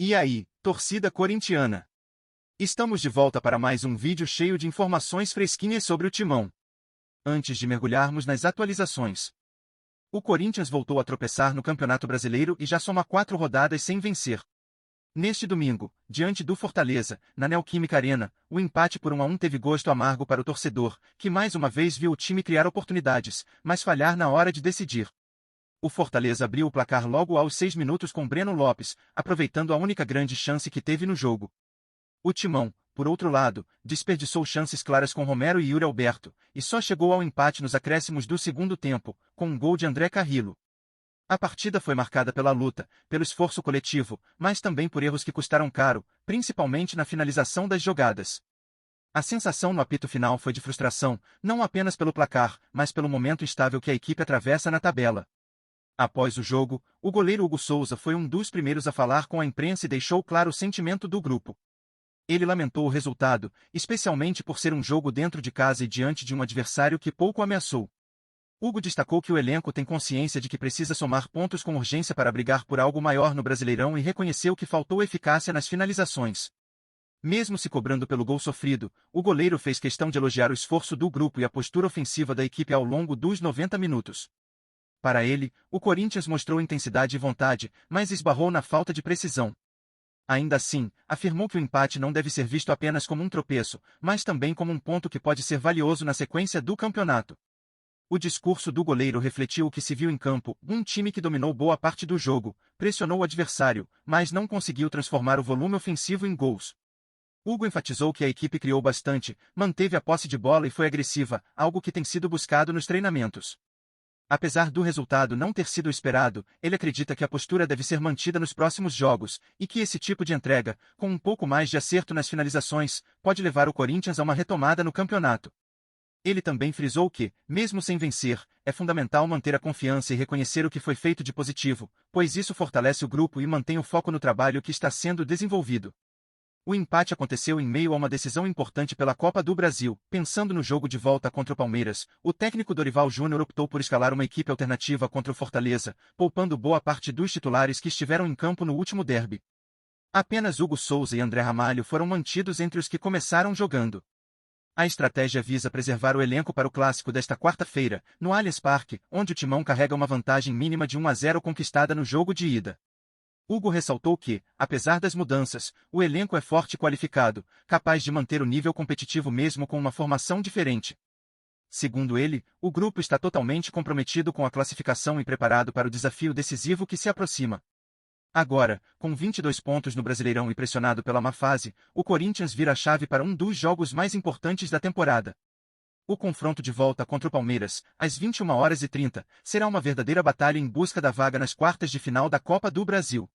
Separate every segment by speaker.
Speaker 1: E aí, torcida corintiana? Estamos de volta para mais um vídeo cheio de informações fresquinhas sobre o Timão. Antes de mergulharmos nas atualizações, o Corinthians voltou a tropeçar no Campeonato Brasileiro e já soma 4 rodadas sem vencer. Neste domingo, diante do Fortaleza, na Neoquímica Arena, o empate por 1-1 teve gosto amargo para o torcedor, que mais uma vez viu o time criar oportunidades, mas falhar na hora de decidir. O Fortaleza abriu o placar logo aos 6 minutos com Breno Lopes, aproveitando a única grande chance que teve no jogo. O Timão, por outro lado, desperdiçou chances claras com Romero e Yuri Alberto, e só chegou ao empate nos acréscimos do segundo tempo, com um gol de André Carrillo. A partida foi marcada pela luta, pelo esforço coletivo, mas também por erros que custaram caro, principalmente na finalização das jogadas. A sensação no apito final foi de frustração, não apenas pelo placar, mas pelo momento instável que a equipe atravessa na tabela. Após o jogo, o goleiro Hugo Souza foi um dos primeiros a falar com a imprensa e deixou claro o sentimento do grupo. Ele lamentou o resultado, especialmente por ser um jogo dentro de casa e diante de um adversário que pouco ameaçou. Hugo destacou que o elenco tem consciência de que precisa somar pontos com urgência para brigar por algo maior no Brasileirão e reconheceu que faltou eficácia nas finalizações. Mesmo se cobrando pelo gol sofrido, o goleiro fez questão de elogiar o esforço do grupo e a postura ofensiva da equipe ao longo dos 90 minutos. Para ele, o Corinthians mostrou intensidade e vontade, mas esbarrou na falta de precisão. Ainda assim, afirmou que o empate não deve ser visto apenas como um tropeço, mas também como um ponto que pode ser valioso na sequência do campeonato. O discurso do goleiro refletiu o que se viu em campo, um time que dominou boa parte do jogo, pressionou o adversário, mas não conseguiu transformar o volume ofensivo em gols. Hugo enfatizou que a equipe criou bastante, manteve a posse de bola e foi agressiva, algo que tem sido buscado nos treinamentos. Apesar do resultado não ter sido esperado, ele acredita que a postura deve ser mantida nos próximos jogos, e que esse tipo de entrega, com um pouco mais de acerto nas finalizações, pode levar o Corinthians a uma retomada no campeonato. Ele também frisou que, mesmo sem vencer, é fundamental manter a confiança e reconhecer o que foi feito de positivo, pois isso fortalece o grupo e mantém o foco no trabalho que está sendo desenvolvido. O empate aconteceu em meio a uma decisão importante pela Copa do Brasil. Pensando no jogo de volta contra o Palmeiras, o técnico Dorival Júnior optou por escalar uma equipe alternativa contra o Fortaleza, poupando boa parte dos titulares que estiveram em campo no último derby. Apenas Hugo Souza e André Ramalho foram mantidos entre os que começaram jogando. A estratégia visa preservar o elenco para o clássico desta quarta-feira, no Allianz Parque, onde o Timão carrega uma vantagem mínima de 1-0 conquistada no jogo de ida. Hugo ressaltou que, apesar das mudanças, o elenco é forte e qualificado, capaz de manter o nível competitivo mesmo com uma formação diferente. Segundo ele, o grupo está totalmente comprometido com a classificação e preparado para o desafio decisivo que se aproxima. Agora, com 22 pontos no Brasileirão e pressionado pela má fase, o Corinthians vira a chave para um dos jogos mais importantes da temporada. O confronto de volta contra o Palmeiras, às 21h30, será uma verdadeira batalha em busca da vaga nas quartas de final da Copa do Brasil.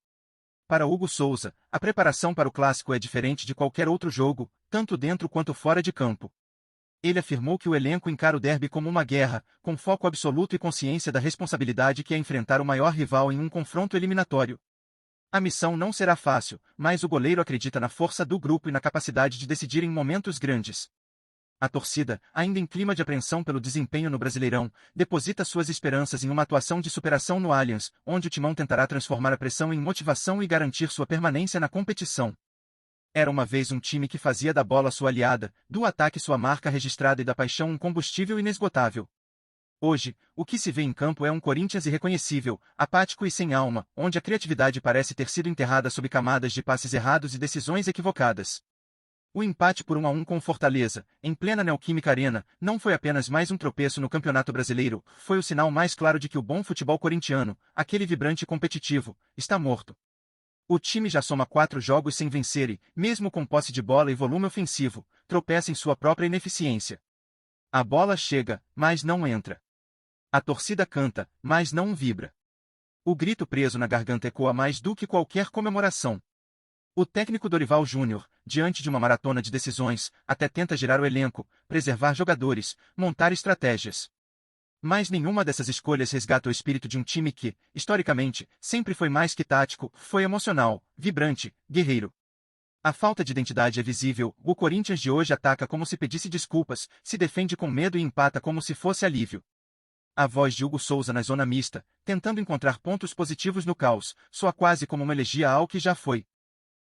Speaker 1: Para Hugo Souza, a preparação para o clássico é diferente de qualquer outro jogo, tanto dentro quanto fora de campo. Ele afirmou que o elenco encara o derby como uma guerra, com foco absoluto e consciência da responsabilidade que é enfrentar o maior rival em um confronto eliminatório. A missão não será fácil, mas o goleiro acredita na força do grupo e na capacidade de decidir em momentos grandes. A torcida, ainda em clima de apreensão pelo desempenho no Brasileirão, deposita suas esperanças em uma atuação de superação no Allianz, onde o Timão tentará transformar a pressão em motivação e garantir sua permanência na competição. Era uma vez um time que fazia da bola sua aliada, do ataque sua marca registrada e da paixão um combustível inesgotável. Hoje, o que se vê em campo é um Corinthians irreconhecível, apático e sem alma, onde a criatividade parece ter sido enterrada sob camadas de passes errados e decisões equivocadas. O empate por 1-1 com o Fortaleza, em plena Neoquímica Arena, não foi apenas mais um tropeço no Campeonato Brasileiro, foi o sinal mais claro de que o bom futebol corintiano, aquele vibrante e competitivo, está morto. O time já soma 4 jogos sem vencer e, mesmo com posse de bola e volume ofensivo, tropeça em sua própria ineficiência. A bola chega, mas não entra. A torcida canta, mas não vibra. O grito preso na garganta ecoa mais do que qualquer comemoração. O técnico Dorival Júnior, diante de uma maratona de decisões, até tenta girar o elenco, preservar jogadores, montar estratégias. Mas nenhuma dessas escolhas resgata o espírito de um time que, historicamente, sempre foi mais que tático, foi emocional, vibrante, guerreiro. A falta de identidade é visível, o Corinthians de hoje ataca como se pedisse desculpas, se defende com medo e empata como se fosse alívio. A voz de Hugo Souza na zona mista, tentando encontrar pontos positivos no caos, soa quase como uma elegia ao que já foi.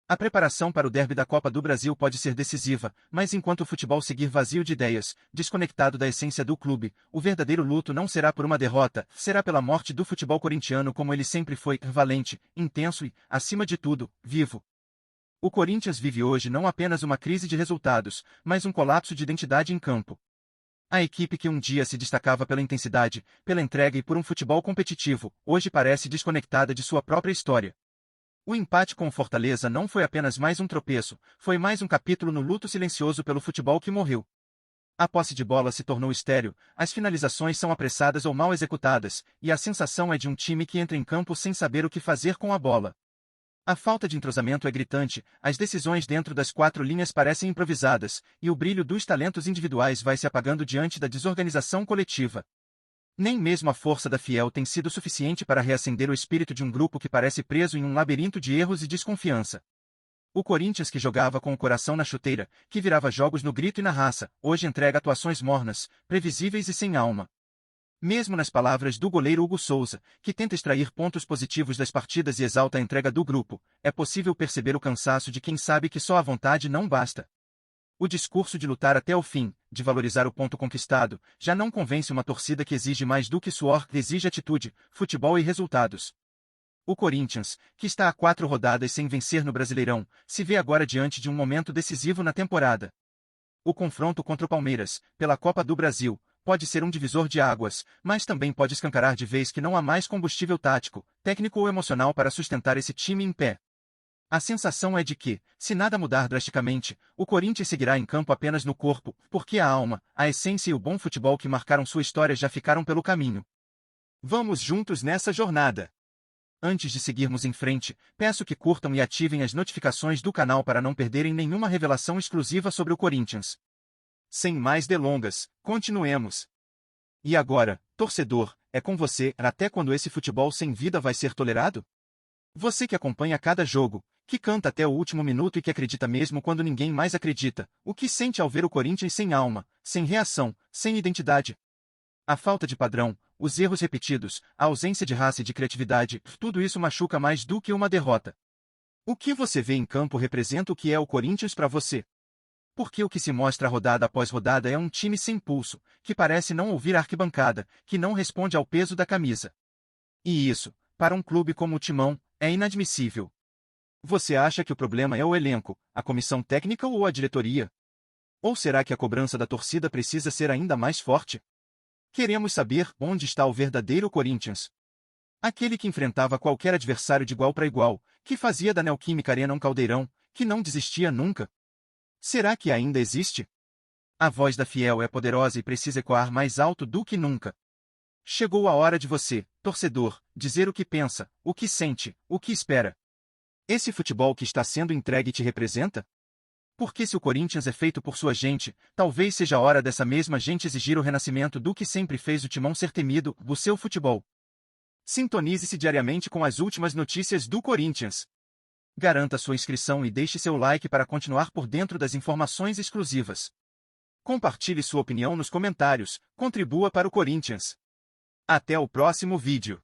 Speaker 1: A preparação para o derby da Copa do Brasil pode ser decisiva, mas enquanto o futebol seguir vazio de ideias, desconectado da essência do clube, o verdadeiro luto não será por uma derrota, será pela morte do futebol corintiano como ele sempre foi, valente, intenso e, acima de tudo, vivo. O Corinthians vive hoje não apenas uma crise de resultados, mas um colapso de identidade em campo. A equipe que um dia se destacava pela intensidade, pela entrega e por um futebol competitivo, hoje parece desconectada de sua própria história. O empate com o Fortaleza não foi apenas mais um tropeço, foi mais um capítulo no luto silencioso pelo futebol que morreu. A posse de bola se tornou estéril, as finalizações são apressadas ou mal executadas, e a sensação é de um time que entra em campo sem saber o que fazer com a bola. A falta de entrosamento é gritante, as decisões dentro das quatro linhas parecem improvisadas, e o brilho dos talentos individuais vai se apagando diante da desorganização coletiva. Nem mesmo a força da Fiel tem sido suficiente para reacender o espírito de um grupo que parece preso em um labirinto de erros e desconfiança. O Corinthians que jogava com o coração na chuteira, que virava jogos no grito e na raça, hoje entrega atuações mornas, previsíveis e sem alma. Mesmo nas palavras do goleiro Hugo Souza, que tenta extrair pontos positivos das partidas e exalta a entrega do grupo, é possível perceber o cansaço de quem sabe que só a vontade não basta. O discurso de lutar até o fim, de valorizar o ponto conquistado, já não convence uma torcida que exige mais do que suor, exige atitude, futebol e resultados. O Corinthians, que está há 4 rodadas sem vencer no Brasileirão, se vê agora diante de um momento decisivo na temporada. O confronto contra o Palmeiras, pela Copa do Brasil, pode ser um divisor de águas, mas também pode escancarar de vez que não há mais combustível tático, técnico ou emocional para sustentar esse time em pé. A sensação é de que, se nada mudar drasticamente, o Corinthians seguirá em campo apenas no corpo, porque a alma, a essência e o bom futebol que marcaram sua história já ficaram pelo caminho. Vamos juntos nessa jornada! Antes de seguirmos em frente, peço que curtam e ativem as notificações do canal para não perderem nenhuma revelação exclusiva sobre o Corinthians. Sem mais delongas, continuemos. E agora, torcedor, é com você, até quando esse futebol sem vida vai ser tolerado? Você que acompanha cada jogo, que canta até o último minuto e que acredita mesmo quando ninguém mais acredita, o que sente ao ver o Corinthians sem alma, sem reação, sem identidade? A falta de padrão, os erros repetidos, a ausência de raça e de criatividade, tudo isso machuca mais do que uma derrota. O que você vê em campo representa o que é o Corinthians para você. Porque o que se mostra rodada após rodada é um time sem pulso, que parece não ouvir a arquibancada, que não responde ao peso da camisa. E isso, para um clube como o Timão, é inadmissível. Você acha que o problema é o elenco, a comissão técnica ou a diretoria? Ou será que a cobrança da torcida precisa ser ainda mais forte? Queremos saber onde está o verdadeiro Corinthians. Aquele que enfrentava qualquer adversário de igual para igual, que fazia da Neoquímica Arena um caldeirão, que não desistia nunca. Será que ainda existe? A voz da Fiel é poderosa e precisa ecoar mais alto do que nunca. Chegou a hora de você, torcedor, dizer o que pensa, o que sente, o que espera. Esse futebol que está sendo entregue te representa? Porque se o Corinthians é feito por sua gente, talvez seja a hora dessa mesma gente exigir o renascimento do que sempre fez o Timão ser temido, o seu futebol. Sintonize-se diariamente com as últimas notícias do Corinthians. Garanta sua inscrição e deixe seu like para continuar por dentro das informações exclusivas. Compartilhe sua opinião nos comentários, contribua para o Corinthians. Até o próximo vídeo.